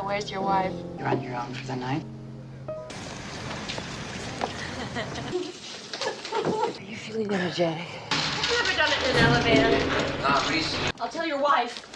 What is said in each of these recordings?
Where's your wife? You're on your own for the night? Are you feeling energetic? I've never done it in an elevator. Not recently. I'll tell your wife.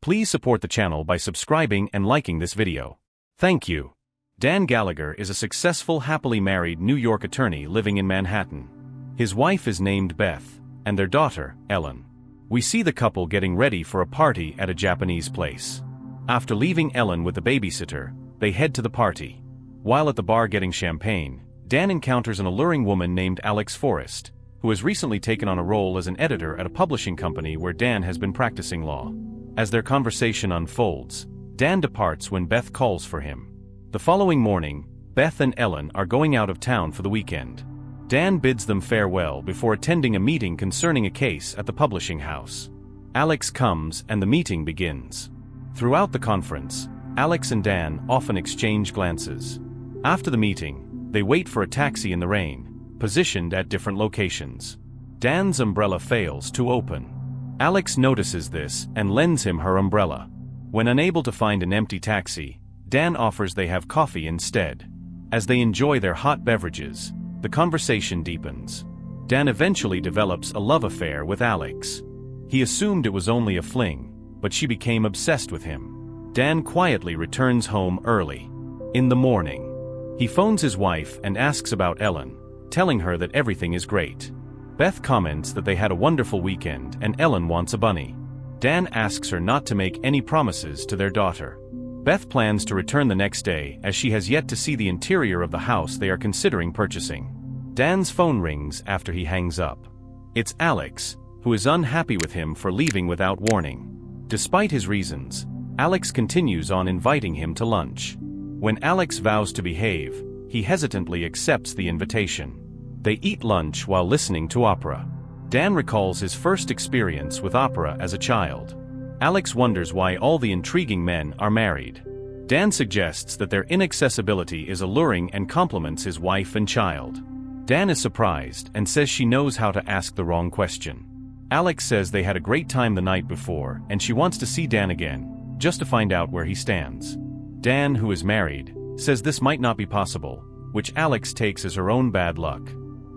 Please support the channel by subscribing and liking this video. Thank you. Dan Gallagher is a successful, happily married New York attorney living in Manhattan. His wife is named Beth, and their daughter, Ellen. We see the couple getting ready for a party at a Japanese place. After leaving Ellen with the babysitter, they head to the party. While at the bar getting champagne, Dan encounters an alluring woman named Forrest, who has recently taken on a role as an editor at a publishing company where Dan has been practicing law. As their conversation unfolds, Dan departs when Beth calls for him. The following morning, Beth and Ellen are going out of town for the weekend. Dan bids them farewell before attending a meeting concerning a case at the publishing house. Alex comes and the meeting begins. Throughout the conference, Alex and Dan often exchange glances. After the meeting, they wait for a taxi in the rain, positioned at different locations. Dan's umbrella fails to open. Alex notices this and lends him her umbrella. When unable to find an empty taxi, Dan offers they have coffee instead. As they enjoy their hot beverages, the conversation deepens. Dan eventually develops a love affair with Alex. He assumed it was only a fling, but she became obsessed with him. Dan quietly returns home early. In the morning, he phones his wife and asks about Ellen, telling her that everything is great. Beth comments that they had a wonderful weekend and Ellen wants a bunny. Dan asks her not to make any promises to their daughter. Beth plans to return the next day as she has yet to see the interior of the house they are considering purchasing. Dan's phone rings after he hangs up. It's Alex, who is unhappy with him for leaving without warning. Despite his reasons, Alex continues on inviting him to lunch. When Alex vows to behave, he hesitantly accepts the invitation. They eat lunch while listening to opera. Dan recalls his first experience with opera as a child. Alex wonders why all the intriguing men are married. Dan suggests that their inaccessibility is alluring and compliments his wife and child. Dan is surprised and says she knows how to ask the wrong question. Alex says they had a great time the night before and she wants to see Dan again, just to find out where he stands. Dan, who is married, says this might not be possible, which Alex takes as her own bad luck.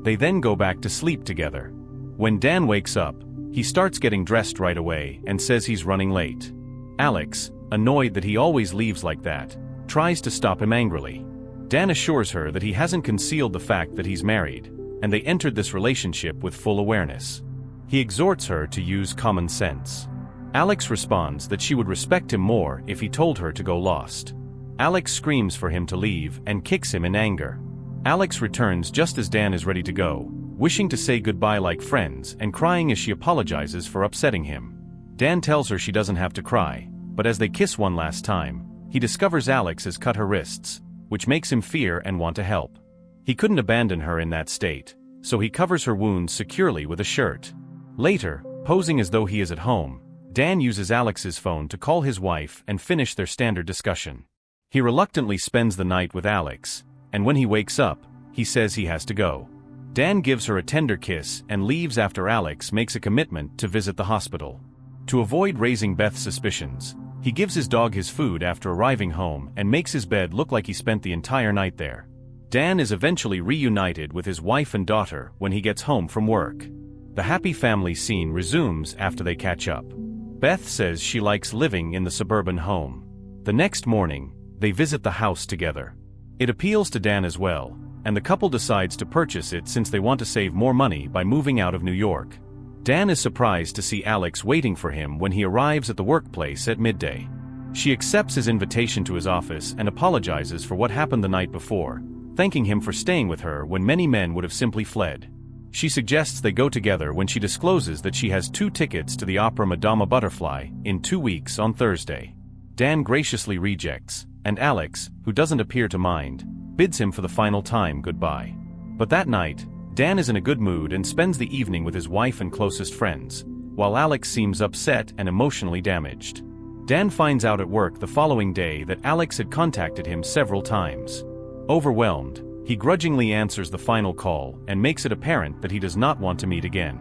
They then go back to sleep together. When Dan wakes up, he starts getting dressed right away and says he's running late. Alex, annoyed that he always leaves like that, tries to stop him angrily. Dan assures her that he hasn't concealed the fact that he's married, and they entered this relationship with full awareness. He exhorts her to use common sense. Alex responds that she would respect him more if he told her to go lost. Alex screams for him to leave and kicks him in anger. Alex returns just as Dan is ready to go, wishing to say goodbye like friends and crying as she apologizes for upsetting him. Dan tells her she doesn't have to cry, but as they kiss one last time, he discovers Alex has cut her wrists, which makes him fear and want to help. He couldn't abandon her in that state, so he covers her wounds securely with a shirt. Later, posing as though he is at home, Dan uses Alex's phone to call his wife and finish their standard discussion. He reluctantly spends the night with Alex, and when he wakes up, he says he has to go. Dan gives her a tender kiss and leaves after Alex makes a commitment to visit the hospital. To avoid raising Beth's suspicions, he gives his dog his food after arriving home and makes his bed look like he spent the entire night there. Dan is eventually reunited with his wife and daughter when he gets home from work. The happy family scene resumes after they catch up. Beth says she likes living in the suburban home. The next morning, they visit the house together. It appeals to Dan as well, and the couple decides to purchase it since they want to save more money by moving out of New York. Dan is surprised to see Alex waiting for him when he arrives at the workplace at midday. She accepts his invitation to his office and apologizes for what happened the night before, thanking him for staying with her when many men would have simply fled. She suggests they go together when she discloses that she has 2 tickets to the opera Madama Butterfly in 2 weeks on Thursday. Dan graciously rejects, and Alex, who doesn't appear to mind, bids him for the final time goodbye. But that night, Dan is in a good mood and spends the evening with his wife and closest friends, while Alex seems upset and emotionally damaged. Dan finds out at work the following day that Alex had contacted him several times. Overwhelmed, He grudgingly answers the final call and makes it apparent that he does not want to meet again.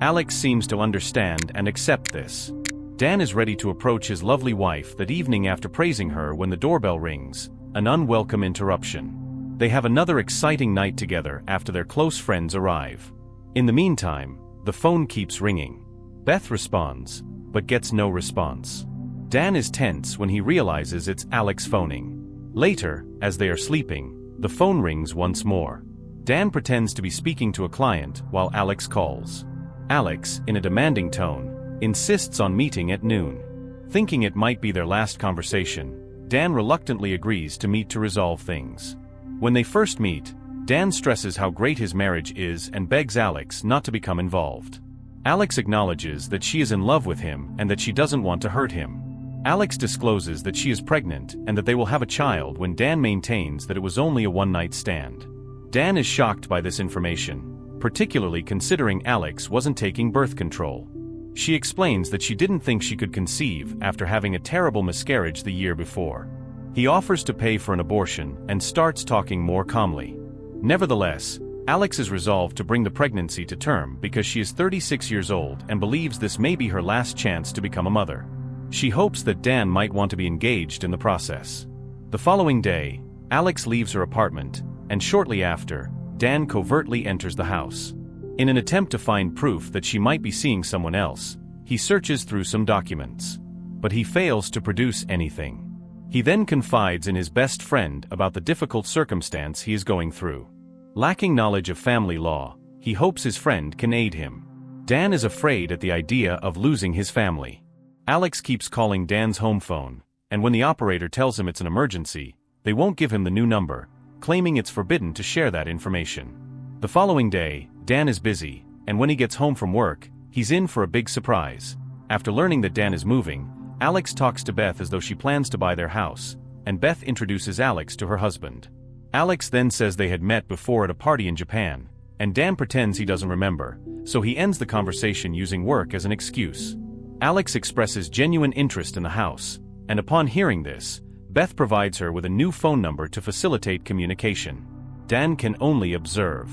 Alex seems to understand and accept this. Dan is ready to approach his lovely wife that evening after praising her when the doorbell rings, an unwelcome interruption. They have another exciting night together after their close friends arrive. In the meantime, the phone keeps ringing. Beth responds, but gets no response. Dan is tense when he realizes it's Alex phoning. Later, as they are sleeping, the phone rings once more. Dan pretends to be speaking to a client while Alex calls. Alex, in a demanding tone, insists on meeting at noon. Thinking it might be their last conversation, Dan reluctantly agrees to meet to resolve things. When they first meet, Dan stresses how great his marriage is and begs Alex not to become involved. Alex acknowledges that she is in love with him and that she doesn't want to hurt him. Alex discloses that she is pregnant and that they will have a child when Dan maintains that it was only a one-night stand. Dan is shocked by this information, particularly considering Alex wasn't taking birth control. She explains that she didn't think she could conceive after having a terrible miscarriage the year before. He offers to pay for an abortion and starts talking more calmly. Nevertheless, Alex is resolved to bring the pregnancy to term because she is 36 years old and believes this may be her last chance to become a mother. She hopes that Dan might want to be engaged in the process. The following day, Alex leaves her apartment, and shortly after, Dan covertly enters the house. In an attempt to find proof that she might be seeing someone else, he searches through some documents. But he fails to produce anything. He then confides in his best friend about the difficult circumstance he is going through. Lacking knowledge of family law, he hopes his friend can aid him. Dan is afraid at the idea of losing his family. Alex keeps calling Dan's home phone, and when the operator tells him it's an emergency, they won't give him the new number, claiming it's forbidden to share that information. The following day, Dan is busy, and when he gets home from work, he's in for a big surprise. After learning that Dan is moving, Alex talks to Beth as though she plans to buy their house, and Beth introduces Alex to her husband. Alex then says they had met before at a party in Japan, and Dan pretends he doesn't remember, so he ends the conversation using work as an excuse. Alex expresses genuine interest in the house, and upon hearing this, Beth provides her with a new phone number to facilitate communication. Dan can only observe.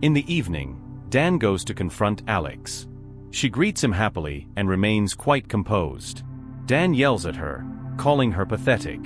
In the evening, Dan goes to confront Alex. She greets him happily and remains quite composed. Dan yells at her, calling her pathetic.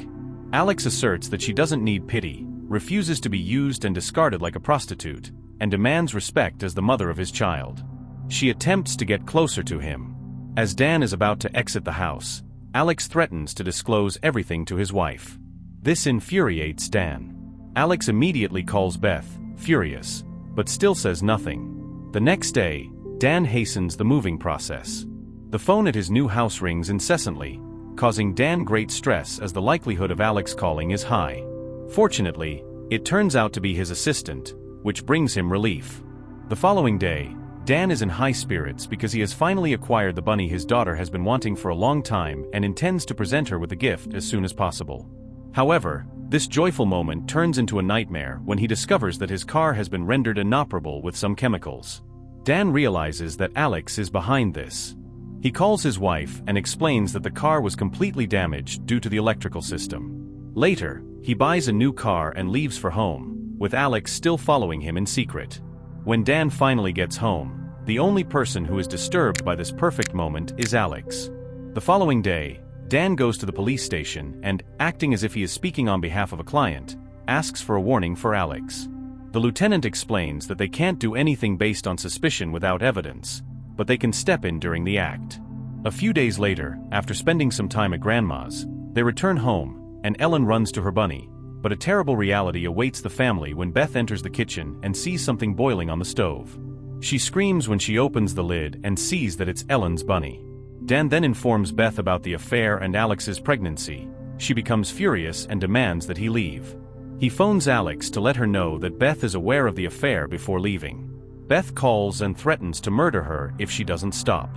Alex asserts that she doesn't need pity, refuses to be used and discarded like a prostitute, and demands respect as the mother of his child. She attempts to get closer to him. As Dan is about to exit the house, Alex threatens to disclose everything to his wife. This infuriates Dan. Alex immediately calls Beth, furious, but still says nothing. The next day, Dan hastens the moving process. The phone at his new house rings incessantly, causing Dan great stress as the likelihood of Alex calling is high. Fortunately, it turns out to be his assistant, which brings him relief. The following day, Dan is in high spirits because he has finally acquired the bunny his daughter has been wanting for a long time and intends to present her with the gift as soon as possible. However, this joyful moment turns into a nightmare when he discovers that his car has been rendered inoperable with some chemicals. Dan realizes that Alex is behind this. He calls his wife and explains that the car was completely damaged due to the electrical system. Later, he buys a new car and leaves for home, with Alex still following him in secret. When Dan finally gets home, the only person who is disturbed by this perfect moment is Alex. The following day, Dan goes to the police station and, acting as if he is speaking on behalf of a client, asks for a warning for Alex. The lieutenant explains that they can't do anything based on suspicion without evidence, but they can step in during the act. A few days later, after spending some time at Grandma's, they return home, and Ellen runs to her bunny, but a terrible reality awaits the family when Beth enters the kitchen and sees something boiling on the stove. She screams when she opens the lid and sees that it's Ellen's bunny. Dan then informs Beth about the affair and Alex's pregnancy. She becomes furious and demands that he leave. He phones Alex to let her know that Beth is aware of the affair before leaving. Beth calls and threatens to murder her if she doesn't stop.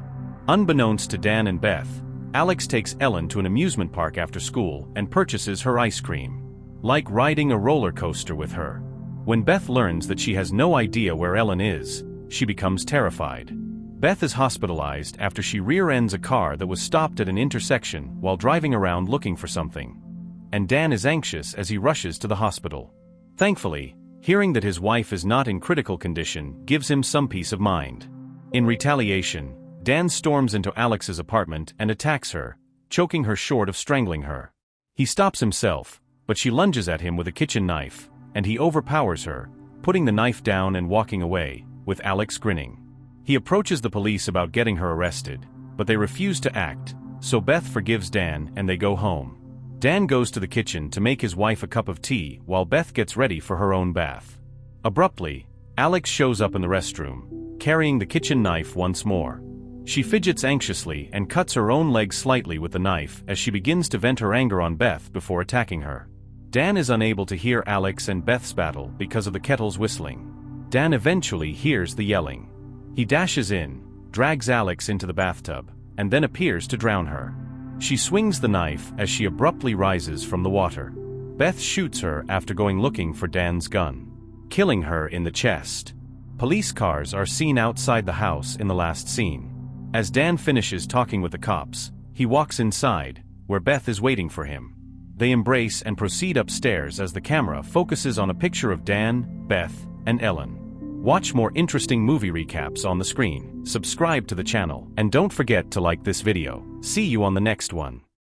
Unbeknownst to Dan and Beth, Alex takes Ellen to an amusement park after school and purchases her ice cream. Like riding a roller coaster with her. When Beth learns that she has no idea where Ellen is, she becomes terrified. Beth is hospitalized after she rear-ends a car that was stopped at an intersection while driving around looking for something. And Dan is anxious as he rushes to the hospital. Thankfully, Hearing that his wife is not in critical condition gives him some peace of mind. In retaliation, Dan storms into Alex's apartment and attacks her, choking her short of strangling her. He stops himself, but she lunges at him with a kitchen knife, and he overpowers her, putting the knife down and walking away, with Alex grinning. He approaches the police about getting her arrested, but they refuse to act, so Beth forgives Dan and they go home. Dan goes to the kitchen to make his wife a cup of tea while Beth gets ready for her own bath. Abruptly, Alex shows up in the restroom, carrying the kitchen knife once more. She fidgets anxiously and cuts her own leg slightly with the knife as she begins to vent her anger on Beth before attacking her. Dan is unable to hear Alex and Beth's battle because of the kettle's whistling. Dan eventually hears the yelling. He dashes in, drags Alex into the bathtub, and then appears to drown her. She swings the knife as she abruptly rises from the water. Beth shoots her after going looking for Dan's gun, killing her in the chest. Police cars are seen outside the house in the last scene. As Dan finishes talking with the cops, he walks inside, where Beth is waiting for him. They embrace and proceed upstairs as the camera focuses on a picture of Dan, Beth, and Ellen. Watch more interesting movie recaps on the screen, subscribe to the channel, and don't forget to like this video. See you on the next one.